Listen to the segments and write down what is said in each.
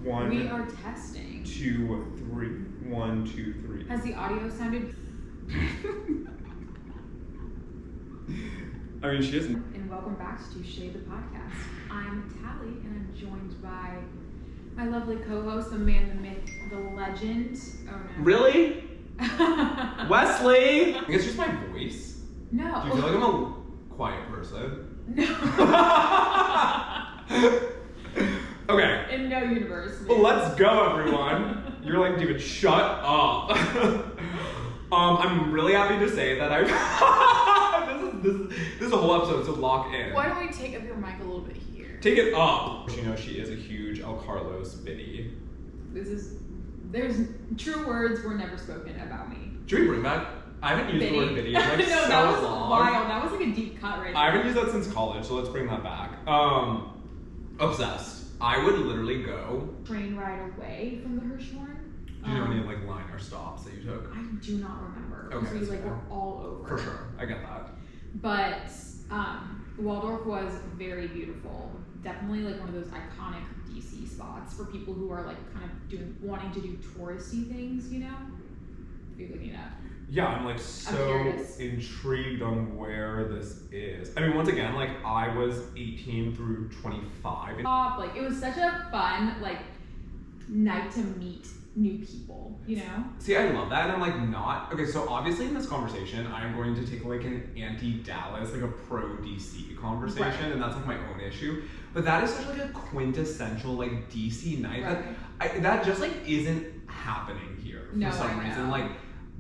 1. We are testing. 2, 3. 1, 2, 3. Has the audio sounded? I mean, she isn't. And welcome back to Touche the Podcast. I'm Tally, and I'm joined by my lovely co-host, the man, the myth, the legend. Oh no. Really? Wesley! I think it's just my voice. No. Do you feel like I'm a quiet person? No. Okay. In no universe. Well, let's go, everyone. You're like, dude, shut up. I'm really happy to say that this is a whole episode, so lock in. Why don't we take up your mic a little bit here? Take it up. You know, she is a huge El Carlos biddy. There's true words were never spoken about me. Should we bring back? I haven't used the word biddy in like no, so that was long. wild. That was like a deep cut right there. I haven't used that since college, so let's bring that back. Obsessed. I would literally go. Train ride away from the Hirshhorn. Do you know any like liner stops that you took? I do not remember. Okay, so like we're all over. For sure, I get that. But Waldorf was very beautiful. Definitely like one of those iconic DC spots for people who are like kind of wanting to do touristy things, you know? If you're looking it up. Yeah, I'm like so intrigued on where this is. I mean, once again, like I was 18 through 25. Like it was such a fun like night to meet new people, you know? See, I love that, and I'm like not okay. So obviously in this conversation, I'm going to take like an anti-Dallas, like a pro-DC conversation, right. And that's like my own issue. But that is such like a quintessential like DC night that just like isn't happening here for some reason. Like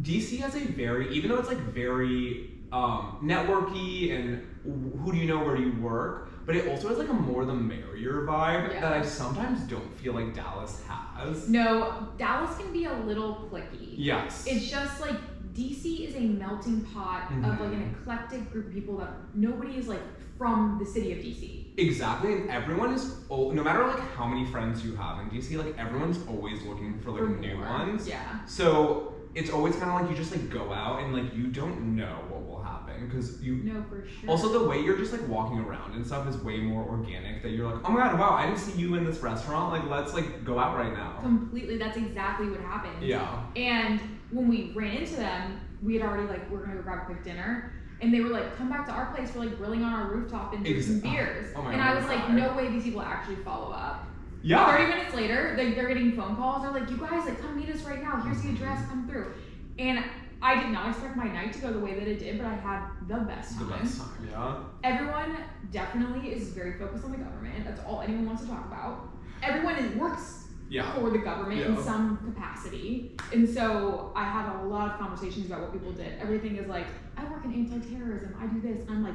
DC has a very, even though it's like very networky and who do you know, where do you work, but it also has like a more the merrier vibe that I sometimes don't feel like Dallas has. No, Dallas can be a little cliquey. Yes. It's just like DC is a melting pot of like an eclectic group of people that nobody is like from the city of DC. Exactly, and everyone is, no matter like how many friends you have in DC, like everyone's always looking for like new ones. Yeah. So it's always kind of like you just like go out and like you don't know what will happen because you no, for sure. Also the way you're just like walking around and stuff is way more organic, that you're like, oh my god, wow, I didn't see you in this restaurant, like let's like go out right now. Completely, that's exactly what happened. Yeah. And when we ran into them, we had already like, we're gonna go grab a quick dinner, and they were like, come back to our place, we're like grilling on our rooftop and drink some beers. Oh my and god, I was like, no way these people actually follow up. Yeah. 30 minutes later, they're getting phone calls. They're like, you guys, like, come meet us right now. Here's the address, come through. And I did not expect my night to go the way that it did, but I had the best time. The best time, yeah. Everyone definitely is very focused on the government. That's all anyone wants to talk about. Everyone works for the government in some capacity. And so I had a lot of conversations about what people did. Everything is like, I work in anti-terrorism, I do this. And I'm like,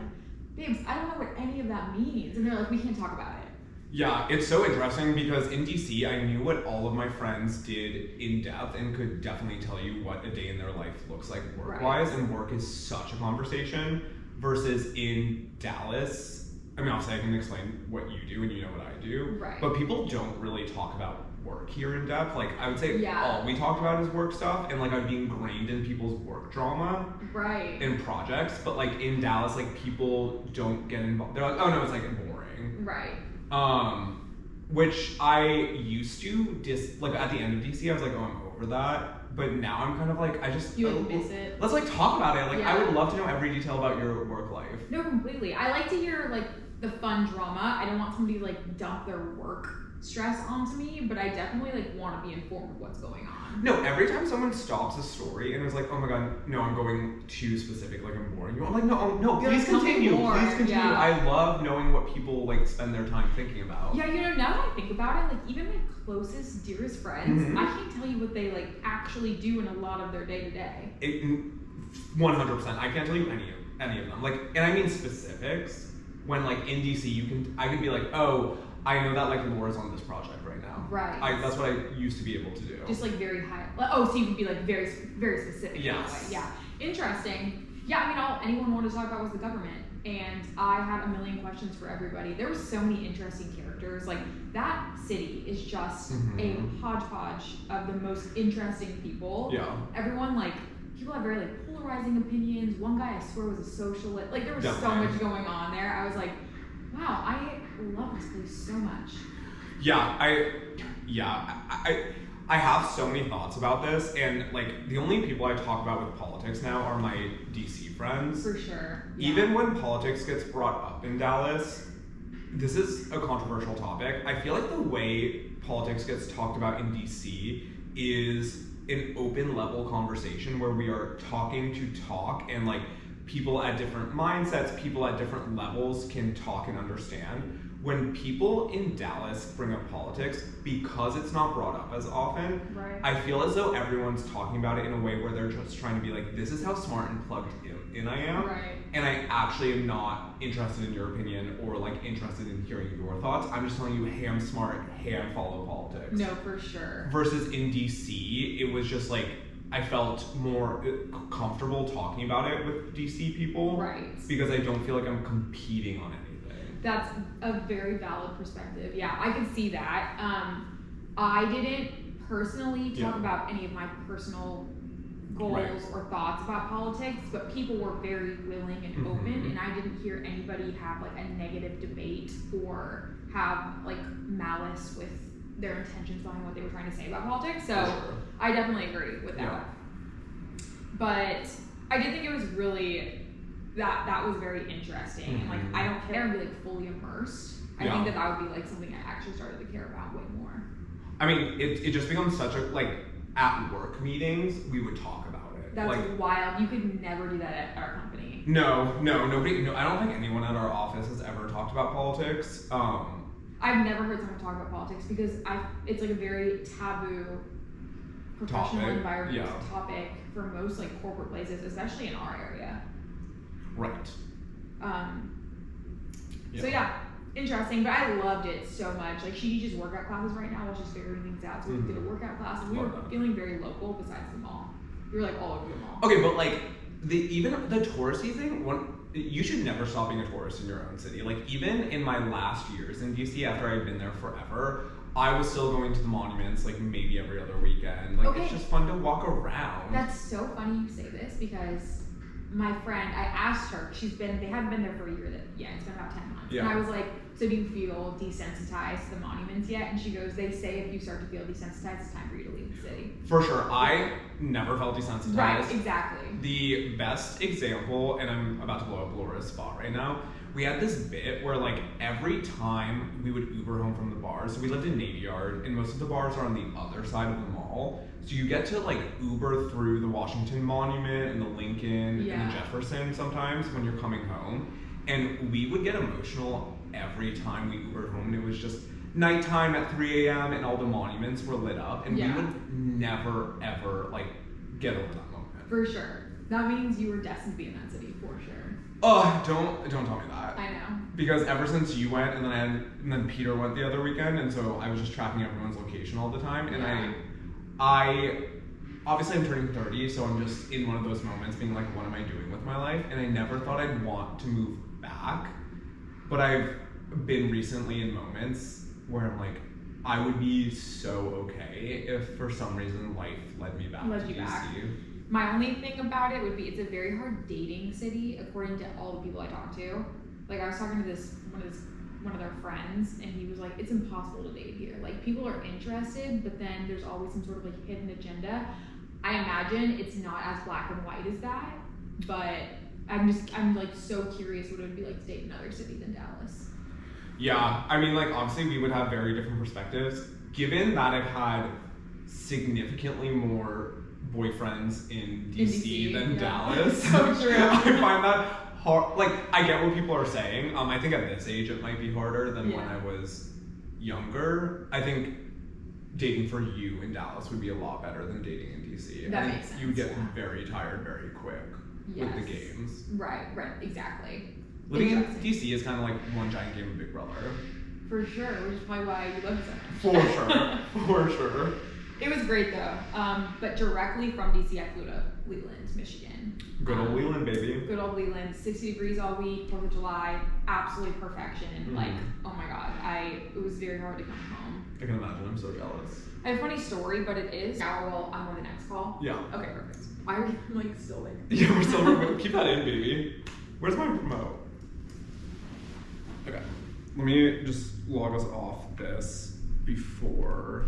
babes, I don't know what any of that means. And they're like, we can't talk about it. Yeah, it's so interesting because in DC, I knew what all of my friends did in depth and could definitely tell you what a day in their life looks like work-wise, and work is such a conversation, versus in Dallas, I mean, obviously I can explain what you do and you know what I do, but people don't really talk about work here in depth. Like, I would say all we talked about is work stuff, and like I'd be ingrained in people's work drama and projects, but like in Dallas, like people don't get involved. They're like, oh no, it's like boring. Which I used to like at the end of DC, I was like, oh, I'm over that. But now I'm kind of like, I just miss it. Let's like talk about it. Like I would love to know every detail about your work life. No, completely. I like to hear like the fun drama. I don't want somebody to like dump their work stress onto me, but I definitely like want to be informed of what's going on. No, every time someone stops a story and is like, oh my god, no, I'm going too specific, like I'm boring you. I'm like, no, please continue. Please continue. Yeah. I love knowing what people like spend their time thinking about. Yeah, you know, now that I think about it, like even my closest, dearest friends, I can't tell you what they like actually do in a lot of their day to day. 100%. I can't tell you any of them. Like, and I mean specifics. When like in DC, I could be like, oh, I know that like Laura's on this project right now. Right. That's what I used to be able to do. Just like very high. Oh, so you could be like very, very specific. Yes. Yeah. Interesting. Yeah. I mean, all anyone wanted to talk about was the government, and I had a million questions for everybody. There were so many interesting characters. Like that city is just a hodgepodge of the most interesting people. Yeah. Everyone like. People have very like polarizing opinions. One guy I swear was a socialist. Like there was so much going on there. I was like, wow, I love this place so much. Yeah, Yeah, I have so many thoughts about this, and like the only people I talk about with politics now are my DC friends. For sure. Yeah. Even when politics gets brought up in Dallas, this is a controversial topic. I feel like the way politics gets talked about in DC is an open level conversation where we are talking to talk, and like people at different mindsets, people at different levels can talk and understand. When people in Dallas bring up politics, because it's not brought up as often, right. I feel as though everyone's talking about it in a way where they're just trying to be like, this is how smart and plugged in I am. Right. And I actually am not interested in your opinion or like interested in hearing your thoughts. I'm just telling you, hey, I'm smart, hey, I follow politics. No, for sure. Versus in DC, it was just like, I felt more comfortable talking about it with DC people. Right. Because I don't feel like I'm competing on anything. That's a very valid perspective. Yeah, I could see that. I didn't personally talk about any of my personal goals or thoughts about politics, but people were very willing and open, and I didn't hear anybody have like a negative debate or have like malice with their intentions behind what they were trying to say about politics. So I definitely agree with that. Yeah. But I did think it was really that was very interesting, and like I don't care and be like fully immersed. I think that would be like something I actually started to care about way more. I mean, it just becomes such a like at work meetings we would talk about it. That's like, wild. You could never do that at our company. Nobody. No, I don't think anyone at our office has ever talked about politics. I've never heard someone talk about politics because it's like a very taboo professional environment topic for most like corporate places, especially in our area. Right. So yeah, interesting, but I loved it so much. Like she teaches workout classes right now, which is figuring things out. So we did a workout class, and we were feeling very local besides the mall. We were like all over the mall. Okay, but like even the touristy thing, you should never stop being a tourist in your own city. Like even in my last years in DC, after I'd been there forever, I was still going to the monuments like maybe every other weekend. Like it's just fun to walk around. That's so funny you say this because my friend, I asked her, they hadn't been there for a year it's been about 10 months. And I was like, so do you feel desensitized to the monuments yet? And she goes, they say if you start to feel desensitized, it's time for you to leave the city. For sure. I never felt desensitized. Right, exactly. The best example, and I'm about to blow up Laura's spot right now, we had this bit where like every time we would Uber home from the bars, so we lived in Navy Yard, and most of the bars are on the other side of the mall. So you get to like Uber through the Washington Monument and the Lincoln and the Jefferson sometimes when you're coming home. And we would get emotional every time we Ubered home, and it was just nighttime at 3 a.m. and all the monuments were lit up, and we would never ever like get over that moment. For sure. That means you were destined to be in that city for sure. Oh, don't tell me that. I know. Because ever since you went, and then Peter went the other weekend, and so I was just tracking everyone's location all the time, and I obviously I'm turning 30, so I'm just in one of those moments being like, what am I doing with my life? And I never thought I'd want to move back, but I've been recently in moments where I'm like, I would be so okay if for some reason life led me back to DC. My only thing about it would be it's a very hard dating city according to all the people I talk to. Like I was talking to one of their friends, and he was like, it's impossible to date here. Like people are interested, but then there's always some sort of like hidden agenda. I imagine it's not as black and white as that, but I'm like so curious what it would be like to date another city than Dallas. Yeah, I mean like obviously we would have very different perspectives. Given that I've had significantly more boyfriends in DC than Dallas, so true. I find that hard. Like I get what people are saying. I think at this age it might be harder than when I was younger. I think dating for you in Dallas would be a lot better than dating in DC. That makes sense. You would get very tired very quick with the games. Right, exactly. Living in DC is kind of like one giant game of Big Brother. For sure, which is probably why you love it so much. For sure. It was great though. But directly from DC, I flew to Leland, Michigan. Good old Leland, baby. Good old Leland. 60 degrees all week, 4th of July, absolute perfection. Like, oh my god, it was very hard to come home. I can imagine. I'm so jealous. I have a funny story, but it is. Well, I'm on the next call. Yeah. Okay, perfect. Why are we like still like? Yeah, we're still. Keep that in, baby. Where's my remote? Okay. Let me just log us off this before